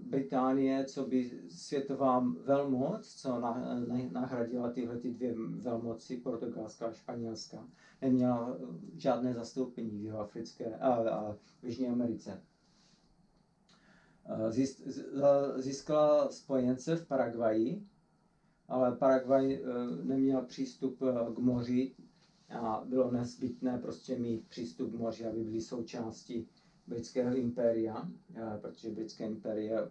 Británie, co by světová velmoc, co nahradila tyhle ty dvě velmoci, portugalská a španělská, neměla žádné zastoupení v Jihoafrické a v Jižní Americe. Získala spojence v Paraguaji, ale Paraguay neměl přístup k moři a bylo nezbytné prostě mít přístup k moři, aby byli součástí britského impéria, protože britské impérie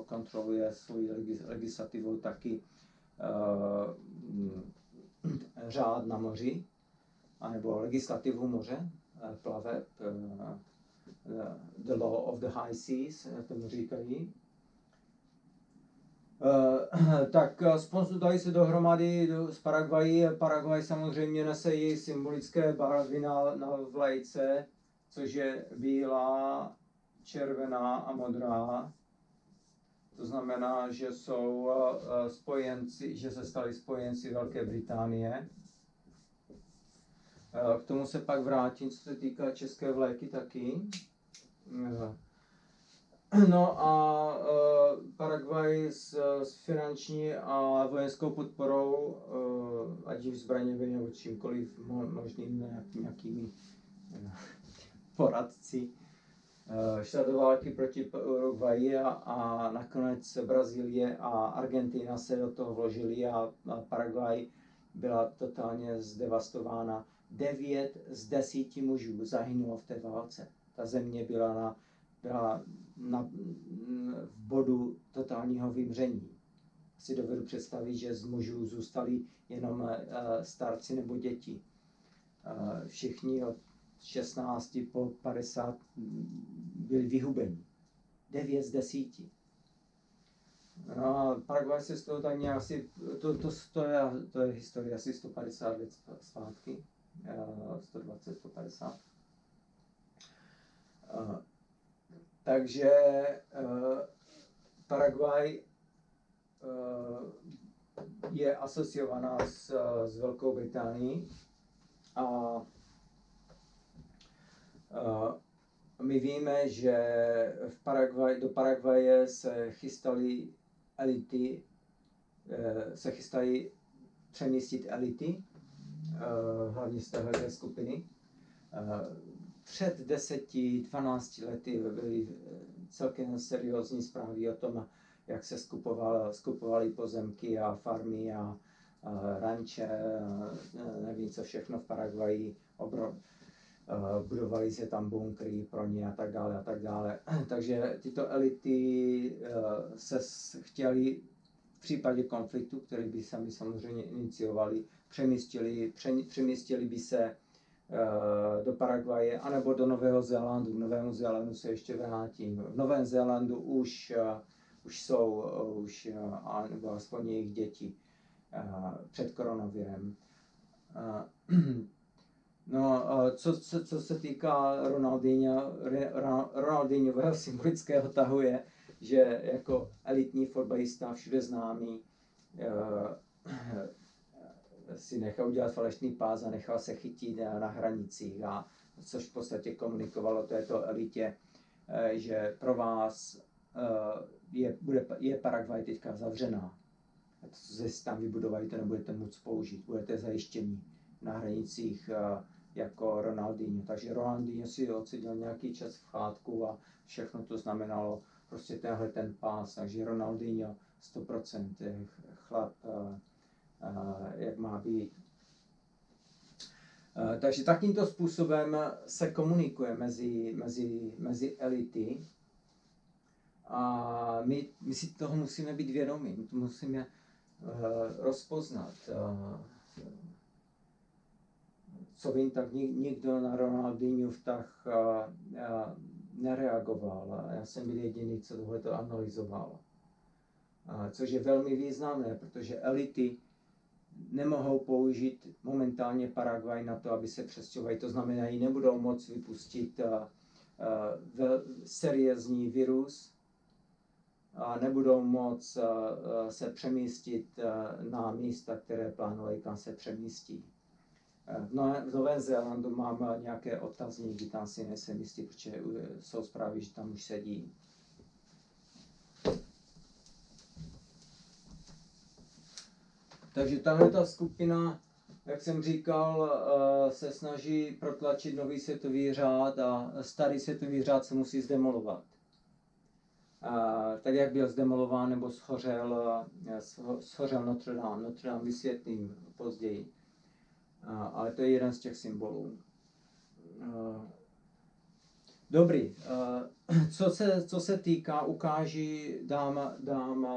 kontroluje svou legislativou taky řád na moři, anebo legislativu moře, plaveb, the law of the high seas, jak tomu říkají. Tak dali se dohromady z Paraguaji. Paraguay samozřejmě nese její symbolické barvy na vlajce, což je bílá, červená a modrá. To znamená, že jsou spojenci, že se stali spojenci Velké Británie. K tomu se pak vrátím, co se týká české vlajky taky. No a Paraguay s finanční a vojenskou podporou, ať už zbraněmi nebo čímkoliv možným nějakými poradci, šla do války proti Uruguayi a nakonec Brazílie a Argentina se do toho vložili a Paraguay byla totálně zdevastována. 9 z 10 mužů zahynulo v té válce. Ta země byla v bodu totálního vymření. Si dovedu představit, že z mužů zůstali jenom starci nebo děti. Všichni od 16 po 50 byli vyhubeni. 9 z 10. No a Paraguay se z toho tak nějak asi, to je historie asi 150 let zpátky. 120, 150. Takže Paraguay je asociovaná s Velkou Británií a my víme, že do Paraguaje se chystaly elity, se chystají přemístit elity, hlavně z téhle skupiny. Před 10-12 lety byly celkem seriózní zprávy o tom, jak se skupovaly pozemky a farmy a ranče, nevím co všechno v Paraguaji, budovaly se tam bunkry pro ně a tak dále a tak dále. Takže tyto elity se chtěly v případě konfliktu, který by sami samozřejmě iniciovali, přemístili by se do Paraguaje anebo do Nového Zélandu. K Novému Zélandu se ještě vrátím. V Novém Zélandu už jsou, nebo aspoň jejich děti před koronavirem. No, co se týká Ronaldinhového symbolického tahu je, že jako elitní fotbalista všude známý si nechal udělat falešný pás a nechal se chytit na hranicích, což v podstatě komunikovalo této elitě, že pro vás je Paraguay teďka zavřená. A to, co si tam vybudovali, to nebudete moct použít, budete zajištěni na hranicích jako Ronaldinho. Takže Ronaldinho si odseděl nějaký čas v chátku a všechno to znamenalo prostě tenhle ten pás. Takže Ronaldinho 100% je chlap, jak má být. Takže takýmto způsobem se komunikuje mezi elity a my si toho musíme být vědomí, my to musíme rozpoznat. Co vím, tak nikdo na Ronaldinho vtah nereagoval. Já jsem byl jediný, co tohleto analyzoval. Což je velmi významné, protože elity nemohou použít momentálně Paraguay na to, aby se přestěhovali. To znamená, že nebudou moct vypustit seriózní virus a nebudou moct se přemístit na místa, které plánují, kam se přemístí. V Novém Zélandu mám nějaké otazníky, tam si nejsem jistý, protože jsou zprávy, že tam už sedí. Takže tahle ta skupina, jak jsem říkal, se snaží protlačit nový světový řád a starý světový řád se musí zdemolovat. Tak jak byl zdemolován nebo schořel Notre Dame. Notre Dame vysvětlím později. Ale to je jeden z těch symbolů. Dobrý. Co se týká, dám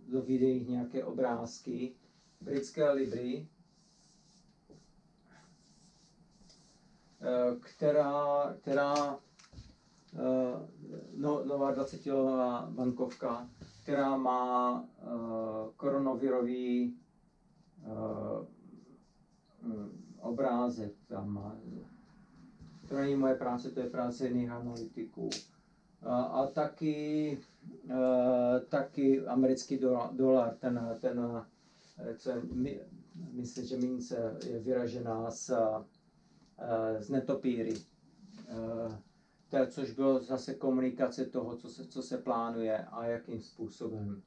do videí nějaké obrázky. Britské libry, která nová 20-kilová bankovka, která má koronavirový obrázek. To není moje práce, to je práce jiných analytiků. A taky americký dolar, myslím, že mince je vyražená z netopíry. Což bylo zase komunikace toho, co se plánuje a jakým způsobem.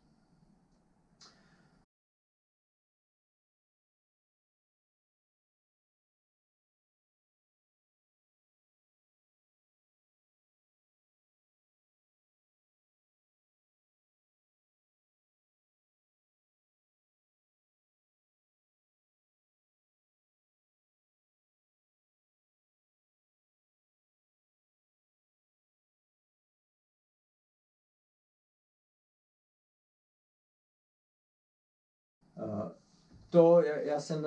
Já jsem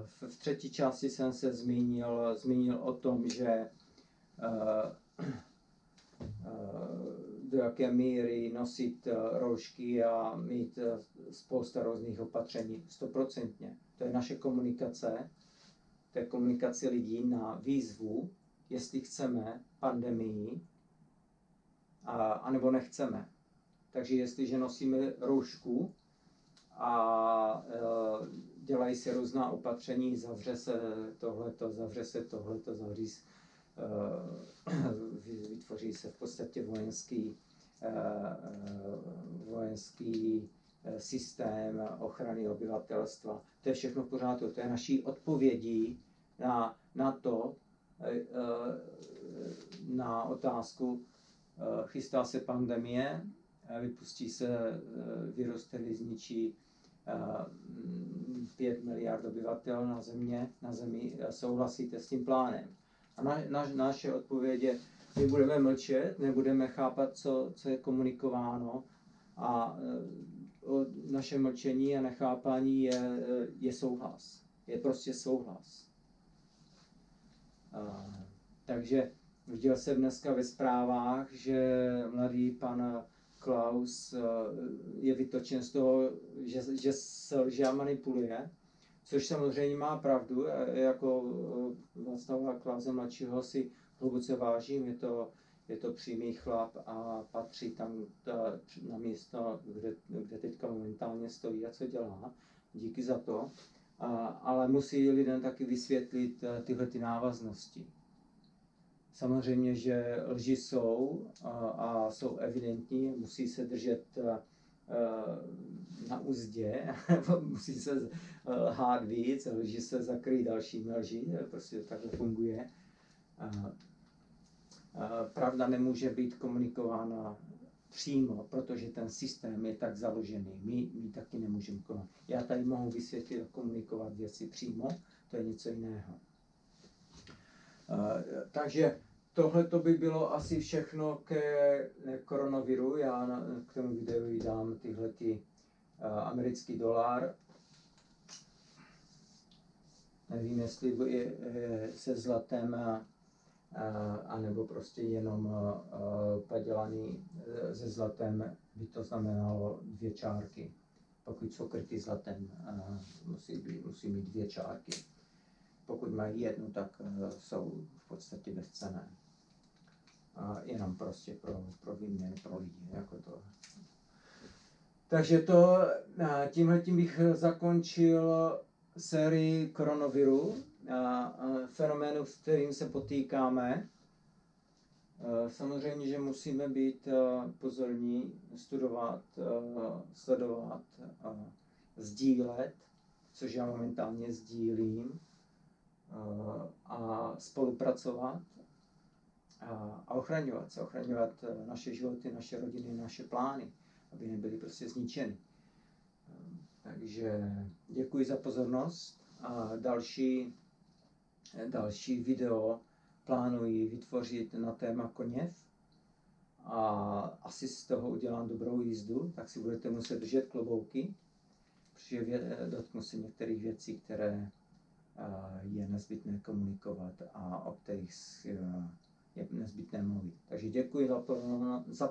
v třetí části jsem se zmínil o tom, že do jaké míry nosit roušky a mít spousta různých opatření. 100%. To je naše komunikace, to je komunikace lidí na výzvu, jestli chceme pandemii, anebo nechceme. Takže jestliže nosíme roušku, a dělají se různá opatření, zavře se tohleto, vytvoří se v podstatě vojenský systém ochrany obyvatelstva. To je všechno v pořádku, to je naší odpovědí na otázku, chystá se pandemie, vypustí se virus, který zničí 5 miliard obyvatel na zemi, souhlasíte s tím plánem. A naše odpověď je, my budeme mlčet, nebudeme chápat, co je komunikováno a naše mlčení a nechápání je souhlas. Je prostě souhlas. Takže viděl jsem dneska ve zprávách, že mladý pan Klaus je vytočen z toho, že se lže a manipuluje, což samozřejmě má pravdu. Jako Václava Klause mladšího si hluboce vážím, je to přímý chlap a patří tam na místo, kde teďka momentálně stojí a co dělá. Díky za to. Ale musí lidem taky vysvětlit tyhle ty návaznosti. Samozřejmě, že lži jsou a jsou evidentní, musí se držet na úzdě, musí se lhát víc, lži se zakryjí dalšími lži, prostě to takhle funguje. Pravda nemůže být komunikována přímo, protože ten systém je tak založený. My taky nemůžeme komunikovat. Já tady mohu vysvětlit a komunikovat věci přímo, to je něco jiného. Takže tohle to by bylo asi všechno ke koronaviru. Já k tomu videu dám tyhlety americký dolar. Nevím, jestli je se zlatem anebo prostě jenom padělaný se zlatem, by to znamenalo 2 čárky. Pokud jsou kryty zlatem, musí mít 2 čárky. Pokud mají 1, tak jsou v podstatě bezcenné. Jenom prostě pro výměnu pro lidi. Jako to. Takže tímhletím bych zakončil sérii koronaviru, fenoménu, s kterým se potýkáme. Samozřejmě, že musíme být pozorní, studovat, sledovat sdílet, což já momentálně sdílím, a spolupracovat a ochraňovat naše životy, naše rodiny, naše plány, aby nebyly prostě zničeny. Takže děkuji za pozornost a další video plánuji vytvořit na téma koněv a asi z toho udělám dobrou jízdu, tak si budete muset držet klobouky, protože dotknu se některých věcí, které je nezbytné komunikovat a o kterých je nezbytné mluvit. Takže děkuji za